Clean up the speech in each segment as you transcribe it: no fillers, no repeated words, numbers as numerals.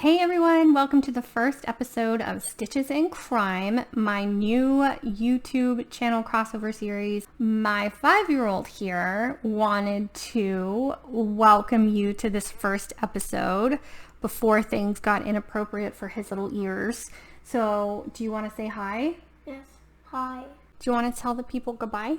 Hey everyone, welcome to the first episode of Stitches and Crime, my new YouTube channel crossover series. My 5-year-old here wanted to welcome you to this first episode before things got inappropriate for his little ears. So, do you want to say hi? Yes. Hi. Do you want to tell the people goodbye?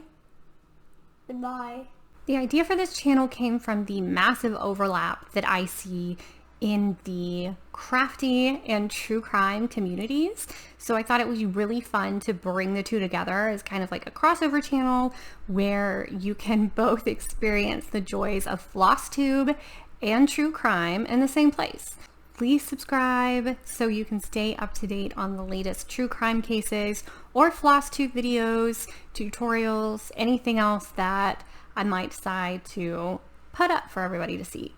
Goodbye. The idea for this channel came from the massive overlap that I see in the crafty and true crime communities. So I thought it would be really fun to bring the two together as kind of like a crossover channel where you can both experience the joys of Flosstube and true crime in the same place. Please subscribe so you can stay up to date on the latest true crime cases or Flosstube videos, tutorials, anything else that I might decide to put up for everybody to see.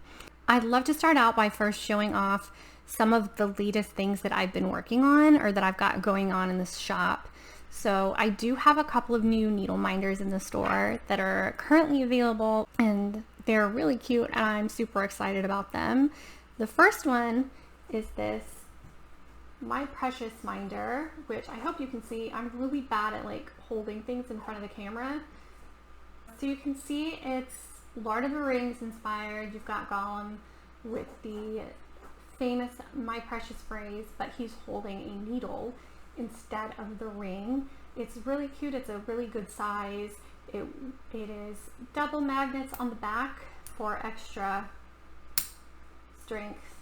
I'd love to start out by first showing off some of the latest things that I've been working on or that I've got going on in this shop. So I do have a couple of new needle minders in the store that are currently available, and they're really cute and I'm super excited about them. The first one is this My Precious minder, which I hope you can see. I'm really bad at like holding things in front of the camera. So you can see it's Lord of the Rings inspired. You've got Gollum with the famous My Precious phrase, but he's holding a needle instead of the ring. It's really cute. It's a really good size. It is double magnets on the back for extra strength,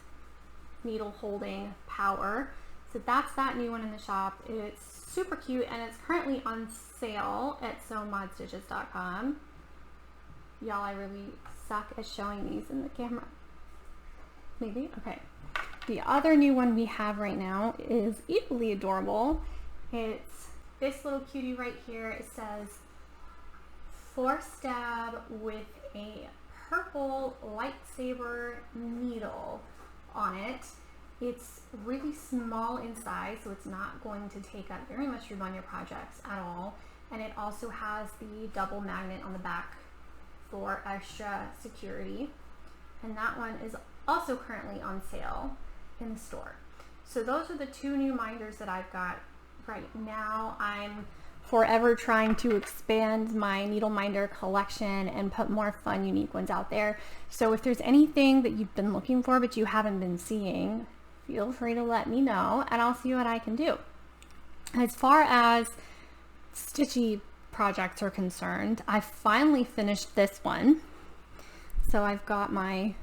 needle holding power. So that's that new one in the shop. It's super cute and it's currently on sale at SewModStitches.com. Y'all, I really suck at showing these in the camera. Maybe? Okay. The other new one we have right now is equally adorable. It's this little cutie right here. It says Force Stab with a purple lightsaber needle on it. It's really small in size, so it's not going to take up very much room on your projects at all. And it also has the double magnet on the back for extra security, and that one is also currently on sale in the store. So those are the two new minders that I've got right now. I'm forever trying to expand my needle minder collection and put more fun, unique ones out there. So if there's anything that you've been looking for but you haven't been seeing, feel free to let me know and I'll see what I can do. As far as stitchy projects are concerned, I finally finished this one. So I've got my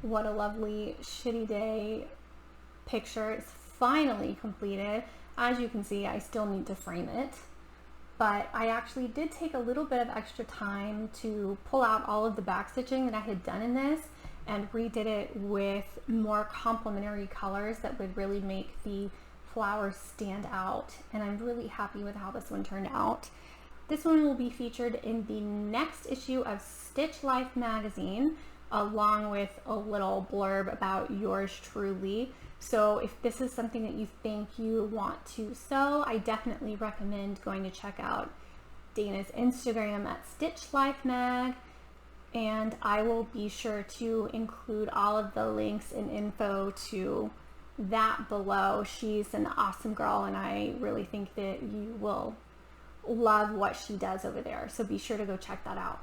What a Lovely Shitty Day picture. It's finally completed. As you can see, I still need to frame it, but I actually did take a little bit of extra time to pull out all of the back stitching that I had done in this and redid it with more complementary colors that would really make the flowers stand out, and I'm really happy with how this one turned out. This one will be featured in the next issue of Stitch Life magazine, along with a little blurb about yours truly. So if this is something that you think you want to sew, I definitely recommend going to check out Dana's Instagram at Stitch Life Mag, and I will be sure to include all of the links and info to that below. She's an awesome girl and I really think that you will love what she does over there, so be sure to go check that out.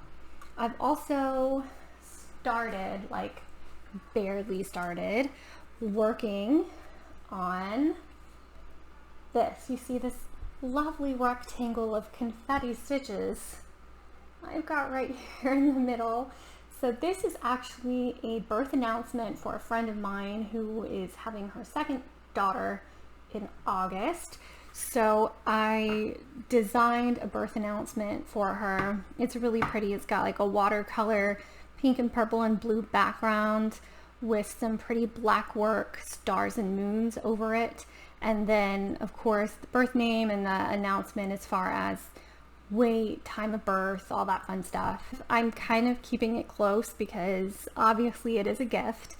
I've also started, like barely started, working on this. You see this lovely rectangle of confetti stitches I've got right here in the middle. So this is actually a birth announcement for a friend of mine who is having her second daughter in August. So I designed a birth announcement for her. It's really pretty. It's got like a watercolor pink and purple and blue background with some pretty black work stars and moons over it. And then of course the birth name and the announcement as far as weight, time of birth, all that fun stuff. I'm kind of keeping it close because obviously it is a gift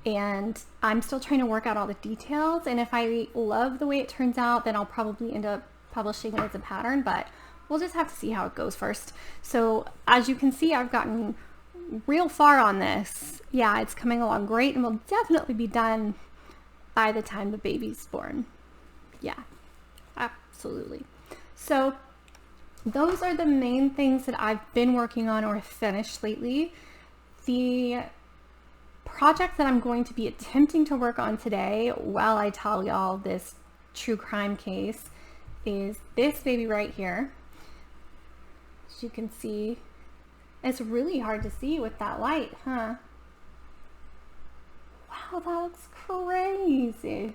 and I'm still trying to work out all the details, and if I love the way it turns out, then I'll probably end up publishing it as a pattern, but we'll just have to see how it goes first. So as you can see, I've gotten real far on this. Yeah, it's coming along great and will definitely be done by the time the baby's born. Yeah, absolutely. So those are the main things that I've been working on or finished lately. The project that I'm going to be attempting to work on today while I tell y'all this true crime case is this baby right here. As you can see, it's really hard to see with that light, huh? Wow, that looks crazy.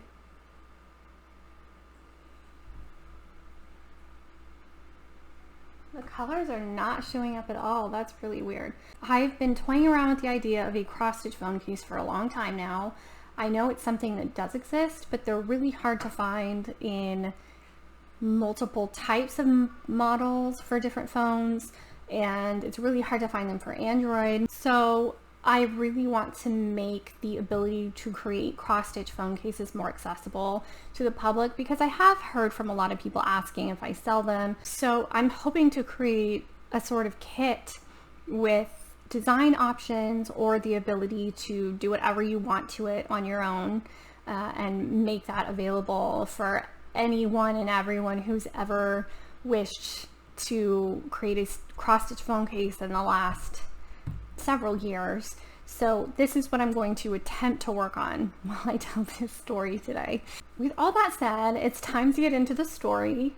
The colors are not showing up at all. That's really weird. I've been toying around with the idea of a cross-stitch phone case for a long time now. I know it's something that does exist, but they're really hard to find in multiple types of models for different phones, and it's really hard to find them for Android. So I really want to make the ability to create cross-stitch phone cases more accessible to the public, because I have heard from a lot of people asking if I sell them. So I'm hoping to create a sort of kit with design options or the ability to do whatever you want to it on your own, and make that available for anyone and everyone who's ever wished to create a cross-stitch phone case in the last several years. So this is what I'm going to attempt to work on while I tell this story today. With all that said, it's time to get into the story,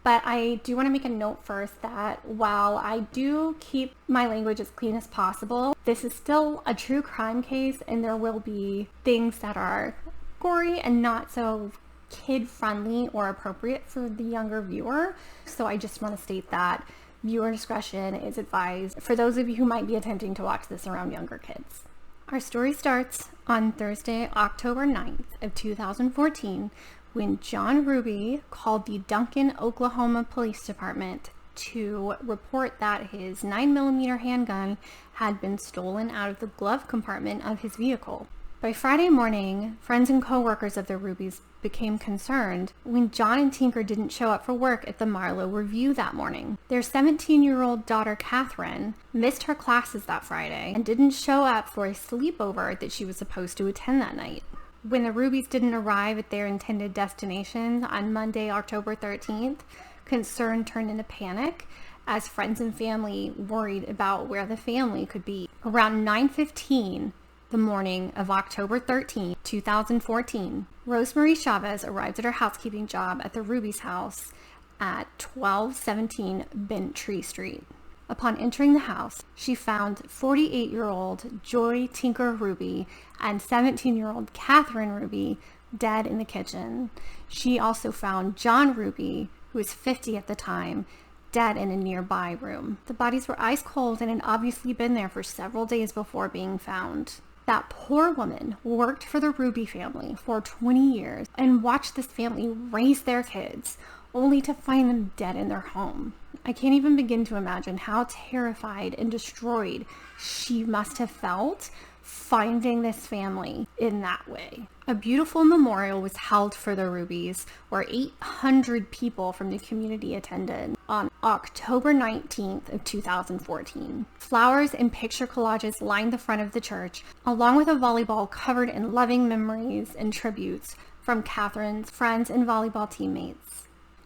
but I do want to make a note first that while I do keep my language as clean as possible, this is still a true crime case, and there will be things that are gory and not so kid-friendly or appropriate for the younger viewer. So I just want to state that viewer discretion is advised for those of you who might be attempting to watch this around younger kids. Our story starts on Thursday, October 9th of 2014, when John Hruby called the Duncan, Oklahoma Police Department to report that his 9mm handgun had been stolen out of the glove compartment of his vehicle. By Friday morning, friends and co-workers of the Hrubys became concerned when John and Tinker didn't show up for work at the Marlowe Review that morning. Their 17-year-old daughter, Catherine, missed her classes that Friday and didn't show up for a sleepover that she was supposed to attend that night. When the Hrubys didn't arrive at their intended destinations on Monday, October 13th, concern turned into panic as friends and family worried about where the family could be. Around 9:15 the morning of October 13, 2014, Rosemarie Chavez arrived at her housekeeping job at the Hrubys' house at 1217 Bent Tree Street. Upon entering the house, she found 48-year-old Joy Tinker Hruby and 17-year-old Catherine Hruby dead in the kitchen. She also found John Hruby, who was 50 at the time, dead in a nearby room. The bodies were ice cold and had obviously been there for several days before being found. That poor woman worked for the Hruby family for 20 years and watched this family raise their kids, only to find them dead in their home. I can't even begin to imagine how terrified and destroyed she must have felt finding this family in that way. A beautiful memorial was held for the Hrubys, where 800 people from the community attended on October 19th of 2014. Flowers and picture collages lined the front of the church, along with a volleyball covered in loving memories and tributes from Catherine's friends and volleyball teammates.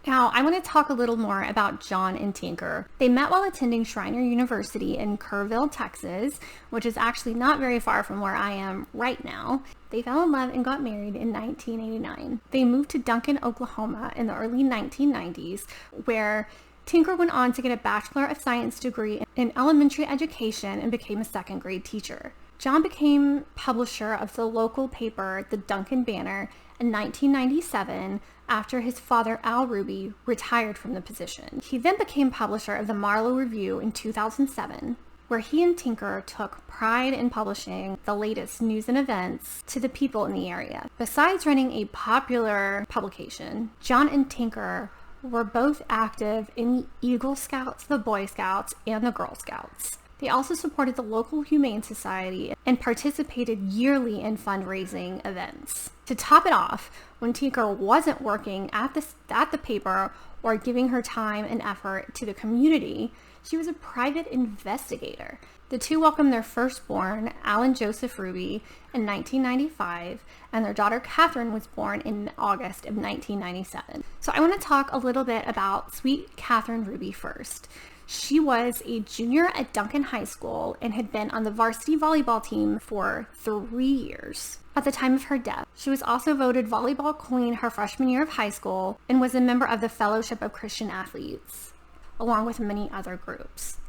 Now, I want to talk a little more about John and Tinker. They met while attending Schreiner University in Kerrville, Texas, which is actually not very far from where I am right now. They fell in love and got married in 1989. They moved to Duncan, Oklahoma in the early 1990s, where Tinker went on to get a Bachelor of Science degree in elementary education and became a second grade teacher. John became publisher of the local paper, the Duncan Banner, in 1997 after his father, Al Hruby, retired from the position. He then became publisher of the Marlowe Review in 2007, where he and Tinker took pride in publishing the latest news and events to the people in the area. Besides running a popular publication, John and Tinker were both active in the Eagle Scouts, the Boy Scouts, and the Girl Scouts. They also supported the local Humane Society and participated yearly in fundraising events. To top it off, when Tinker wasn't working at the paper or giving her time and effort to the community, She was a private investigator. The two welcomed their firstborn, Alan Joseph Hruby, in 1995, and their daughter Catherine was born in August of 1997. So I want to talk a little bit about sweet Catherine Hruby first. She was a junior at Duncan High School and had been on the varsity volleyball team for 3 years. At the time of her death, she was also voted volleyball queen her freshman year of high school and was a member of the Fellowship of Christian Athletes, along with many other groups.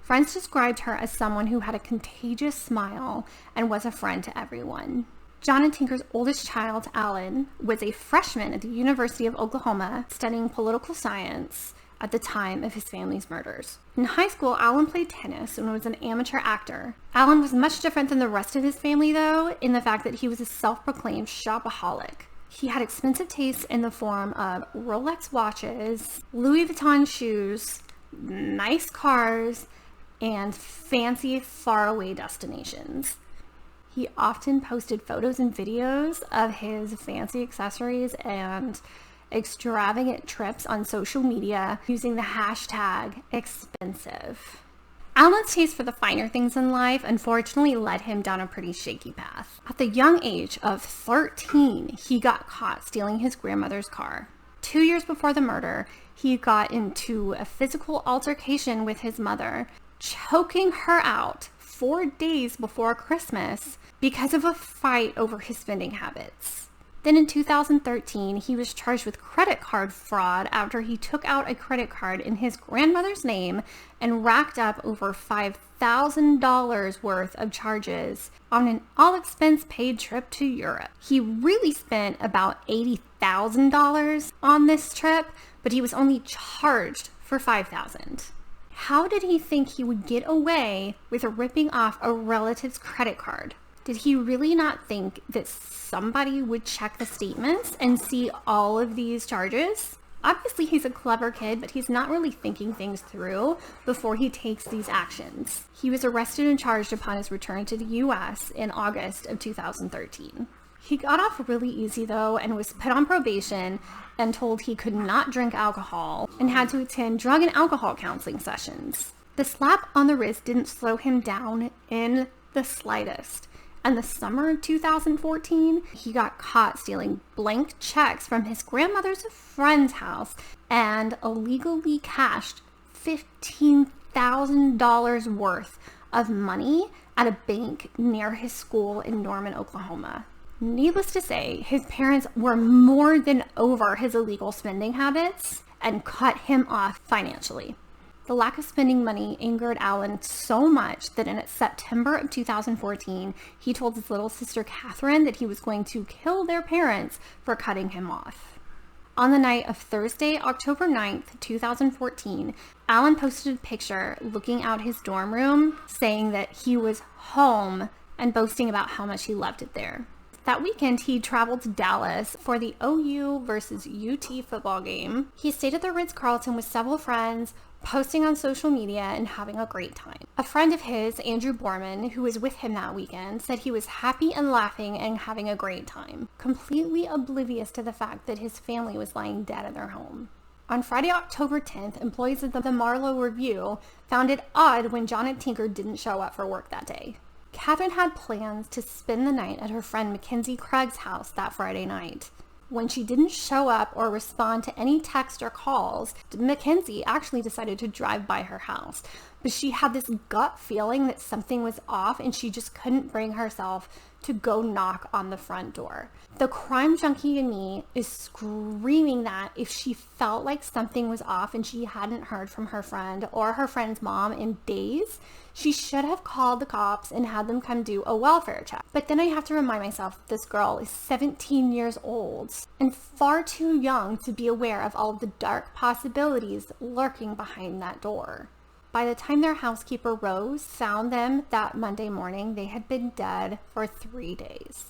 Friends described her as someone who had a contagious smile and was a friend to everyone. John and Tinker's oldest child, Alan, was a freshman at the University of Oklahoma studying political science at the time of his family's murders. In high school, Alan played tennis and was an amateur actor. Alan was much different than the rest of his family, though, in the fact that he was a self-proclaimed shopaholic. He had expensive tastes in the form of Rolex watches, Louis Vuitton shoes, nice cars, and fancy faraway destinations. He often posted photos and videos of his fancy accessories and extravagant trips on social media using the hashtag expensive. Alan's taste for the finer things in life unfortunately led him down a pretty shaky path. At the young age of 13, he got caught stealing his grandmother's car. 2 years before the murder, he got into a physical altercation with his mother, choking her out 4 days before Christmas because of a fight over his spending habits. Then in 2013, he was charged with credit card fraud after he took out a credit card in his grandmother's name and racked up over $5,000 worth of charges on an all-expense-paid trip to Europe. He really spent about $80,000 on this trip, but he was only charged for $5,000. How did he think he would get away with ripping off a relative's credit card? Did he really not think that somebody would check the statements and see all of these charges? Obviously, he's a clever kid, but he's not really thinking things through before he takes these actions. He was arrested and charged upon his return to the U.S. in August of 2013. He got off really easy, though, and was put on probation and told he could not drink alcohol and had to attend drug and alcohol counseling sessions. The slap on the wrist didn't slow him down in the slightest. In the summer of 2014, he got caught stealing blank checks from his grandmother's friend's house and illegally cashed $15,000 worth of money at a bank near his school in Norman, Oklahoma. Needless to say, his parents were more than over his illegal spending habits and cut him off financially. The lack of spending money angered Alan so much that in September of 2014, he told his little sister Catherine that he was going to kill their parents for cutting him off. On the night of Thursday, October 9th, 2014, Alan posted a picture looking out his dorm room saying that he was home and boasting about how much he loved it there. That weekend, he traveled to Dallas for the OU versus UT football game. He stayed at the Ritz-Carlton with several friends, posting on social media and having a great time. A friend of his, Andrew Borman, who was with him that weekend, said he was happy and laughing and having a great time, completely oblivious to the fact that his family was lying dead in their home. On Friday, October 10th, employees of the Marlowe Review found it odd when John and Tinker didn't show up for work that day. Catherine had plans to spend the night at her friend Mackenzie Craig's house that Friday night. When she didn't show up or respond to any text or calls, Mackenzie actually decided to drive by her house. But she had this gut feeling that something was off and she just couldn't bring herself to go knock on the front door. The crime junkie in me is screaming that if she felt like something was off and she hadn't heard from her friend or her friend's mom in days, she should have called the cops and had them come do a welfare check. But then I have to remind myself that this girl is 17 years old and far too young to be aware of all of the dark possibilities lurking behind that door. By the time their housekeeper, Rose, found them that Monday morning, they had been dead for 3 days.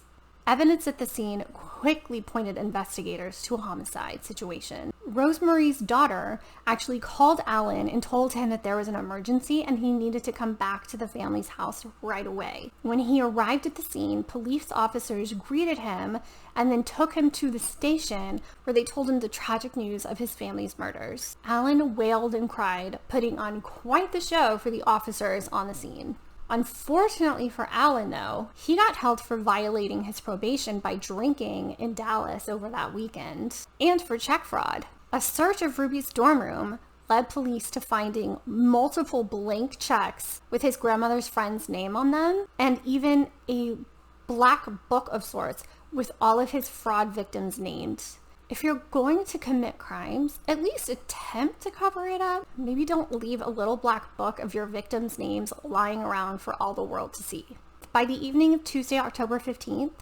Evidence at the scene quickly pointed investigators to a homicide situation. Rosemary's daughter actually called Alan and told him that there was an emergency and he needed to come back to the family's house right away. When he arrived at the scene, police officers greeted him and then took him to the station where they told him the tragic news of his family's murders. Alan wailed and cried, putting on quite the show for the officers on the scene. Unfortunately for Alan, though, he got held for violating his probation by drinking in Dallas over that weekend, and for check fraud. A search of Hruby's dorm room led police to finding multiple blank checks with his grandmother's friend's name on them, and even a black book of sorts with all of his fraud victims named. If you're going to commit crimes, at least attempt to cover it up. Maybe don't leave a little black book of your victims' names lying around for all the world to see. By the evening of Tuesday, October 15th,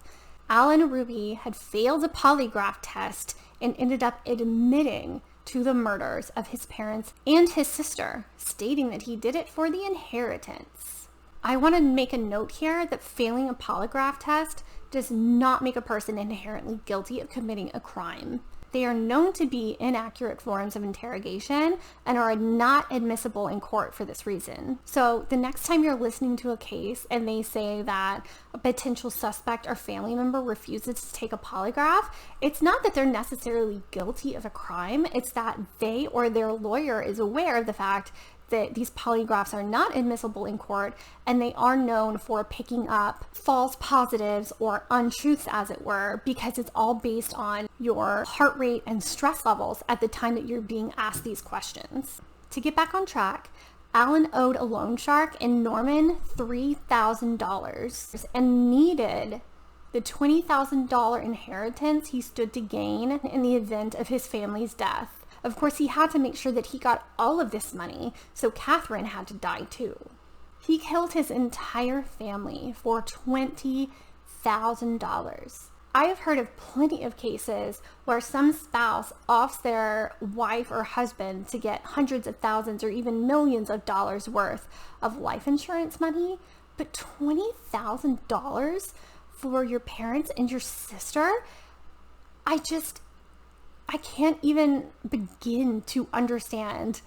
Alan Hruby had failed a polygraph test and ended up admitting to the murders of his parents and his sister, stating that he did it for the inheritance. I want to make a note here that failing a polygraph test does not make a person inherently guilty of committing a crime. They are known to be inaccurate forms of interrogation and are not admissible in court for this reason. So the next time you're listening to a case and they say that a potential suspect or family member refuses to take a polygraph, it's not that they're necessarily guilty of a crime, it's that they or their lawyer is aware of the fact that these polygraphs are not admissible in court, and they are known for picking up false positives or untruths, as it were, because it's all based on your heart rate and stress levels at the time that you're being asked these questions. To get back on track, Alan owed a loan shark in Norman $3,000 and needed the $20,000 inheritance he stood to gain in the event of his family's death. Of course, he had to make sure that he got all of this money, so Catherine had to die too. He killed his entire family for $20,000. I have heard of plenty of cases where some spouse offs their wife or husband to get hundreds of thousands or even millions of dollars worth of life insurance money, but $20,000 for your parents and your sister? I can't even begin to understand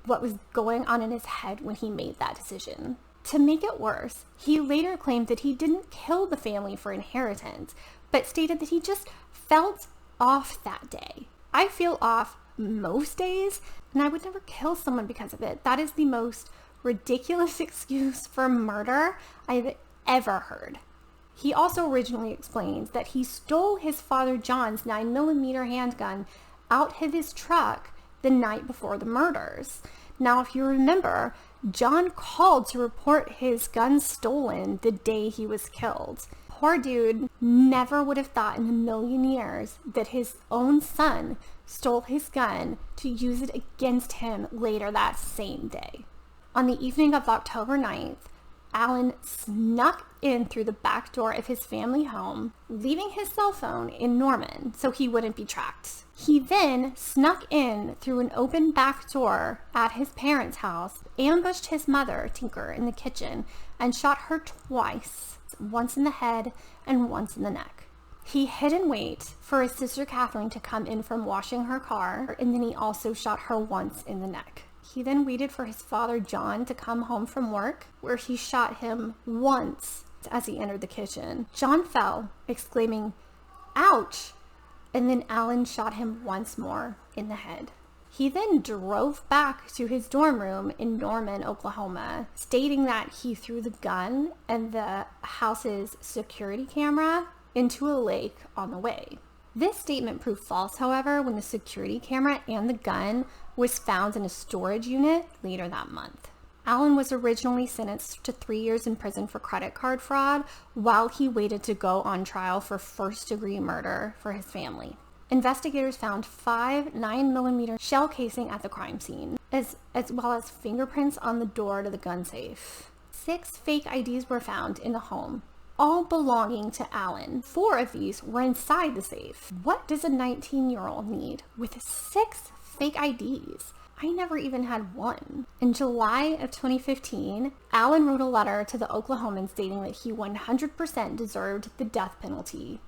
what was going on in his head when he made that decision. To make it worse, he later claimed that he didn't kill the family for inheritance, but stated that he just felt off that day. I feel off most days, and I would never kill someone because of it. That is the most ridiculous excuse for murder I've ever heard. He also originally explains that he stole his father John's 9mm handgun out of his truck the night before the murders. Now, if you remember, John called to report his gun stolen the day he was killed. Poor dude never would have thought in a million years that his own son stole his gun to use it against him later that same day. On the evening of October 9th, Alan snuck in through the back door of his family home, leaving his cell phone in Norman so he wouldn't be tracked. He then snuck in through an open back door at his parents' house, ambushed his mother, Tinker, in the kitchen, and shot her twice, once in the head and once in the neck. He hid and waited for his sister Catherine to come in from washing her car, and then he also shot her once in the neck. He then waited for his father John to come home from work, where he shot him once as he entered the kitchen. John fell, exclaiming, "Ouch!" and then Alan shot him once more in the head. He then drove back to his dorm room in Norman, Oklahoma, stating that he threw the gun and the house's security camera into a lake on the way. This statement proved false, however, when the security camera and the gun was found in a storage unit later that month. Alan was originally sentenced to 3 years in prison for credit card fraud while he waited to go on trial for first-degree murder for his family. Investigators found 5 9mm shell casing at the crime scene, as well as fingerprints on the door to the gun safe. 6 fake IDs were found in the home, all belonging to Alan. 4 of these were inside the safe. What does a 19-year-old need with 6 fake IDs? I never even had one. In July of 2015, Alan wrote a letter to the Oklahomans stating that he 100% deserved the death penalty.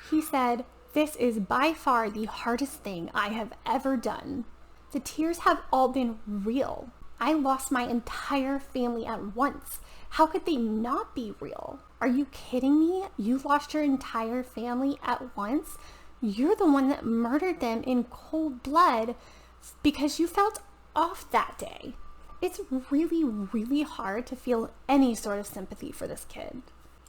He said, "This is by far the hardest thing I have ever done. The tears have all been real. I lost my entire family at once. How could they not be real? Are you kidding me? You lost your entire family at once? You're the one that murdered them in cold blood because you felt off that day." It's really, really hard to feel any sort of sympathy for this kid.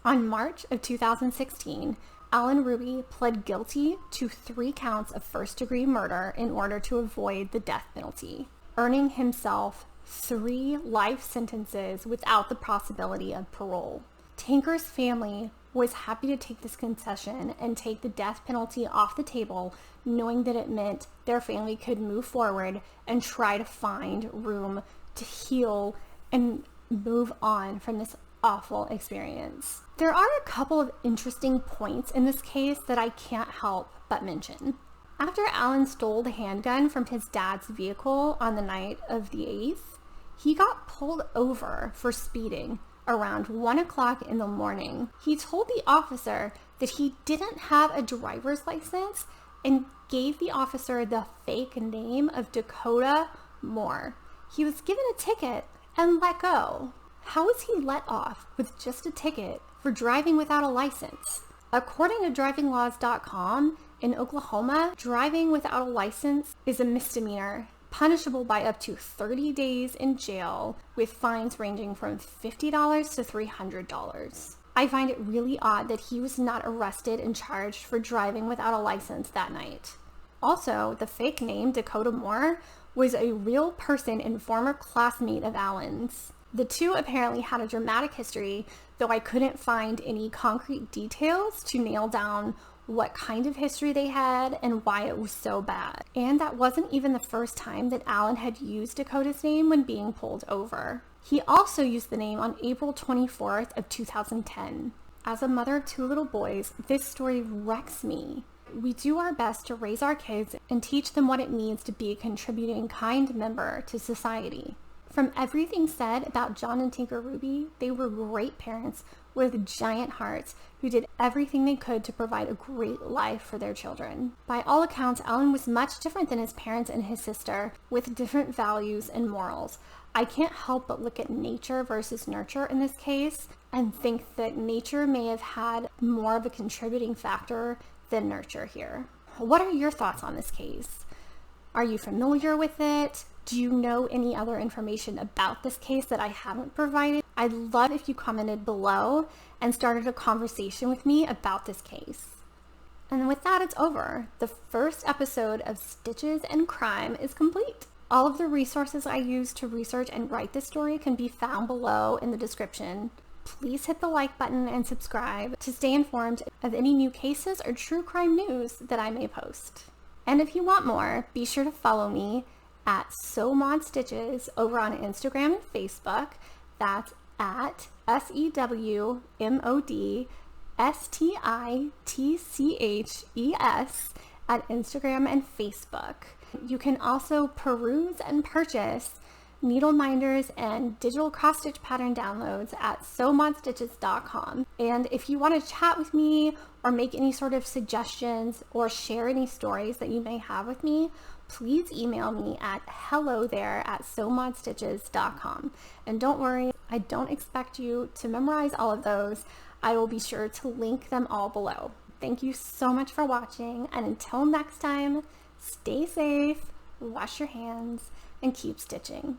On March of 2016, Alan Hruby pled guilty to 3 counts of first-degree murder in order to avoid the death penalty, earning himself 3 life sentences without the possibility of parole. Tanker's family was happy to take this concession and take the death penalty off the table, knowing that it meant their family could move forward and try to find room to heal and move on from this awful experience. There are a couple of interesting points in this case that I can't help but mention. After Alan stole the handgun from his dad's vehicle on the night of the 8th, he got pulled over for speeding around 1 o'clock in the morning. He told the officer that he didn't have a driver's license and gave the officer the fake name of Dakota Moore. He was given a ticket and let go. How was he let off with just a ticket for driving without a license? According to drivinglaws.com, in Oklahoma, driving without a license is a misdemeanor, punishable by up to 30 days in jail, with fines ranging from $50 to $300. I find it really odd that he was not arrested and charged for driving without a license that night. Also, the fake name Dakota Moore was a real person and former classmate of Alan's. The two apparently had a dramatic history, though I couldn't find any concrete details to nail down what kind of history they had and why it was so bad. And that wasn't even the first time that Alan had used Dakota's name when being pulled over. He also used the name on April 24th of 2010. As a mother of 2 little boys, this story wrecks me. We do our best to raise our kids and teach them what it means to be a contributing kind member to society. From everything said about John and Tinker Hruby, they were great parents with giant hearts who did everything they could to provide a great life for their children. By all accounts, Alan was much different than his parents and his sister, with different values and morals. I can't help but look at nature versus nurture in this case and think that nature may have had more of a contributing factor than nurture here. What are your thoughts on this case? Are you familiar with it? Do you know any other information about this case that I haven't provided? I'd love if you commented below and started a conversation with me about this case. And with that, it's over. The first episode of Stitches and Crime is complete. All of the resources I used to research and write this story can be found below in the description. Please hit the like button and subscribe to stay informed of any new cases or true crime news that I may post. And if you want more, be sure to follow me at SewModStitches over on Instagram and Facebook. That's at SewModStitches at Instagram and Facebook. You can also peruse and purchase needle minders and digital cross stitch pattern downloads at SewModStitches.com. And if you want to chat with me or make any sort of suggestions or share any stories that you may have with me, please email me at hello@SewModStitches.com. And don't worry, I don't expect you to memorize all of those. I will be sure to link them all below. Thank you so much for watching, and until next time, stay safe, wash your hands, and keep stitching.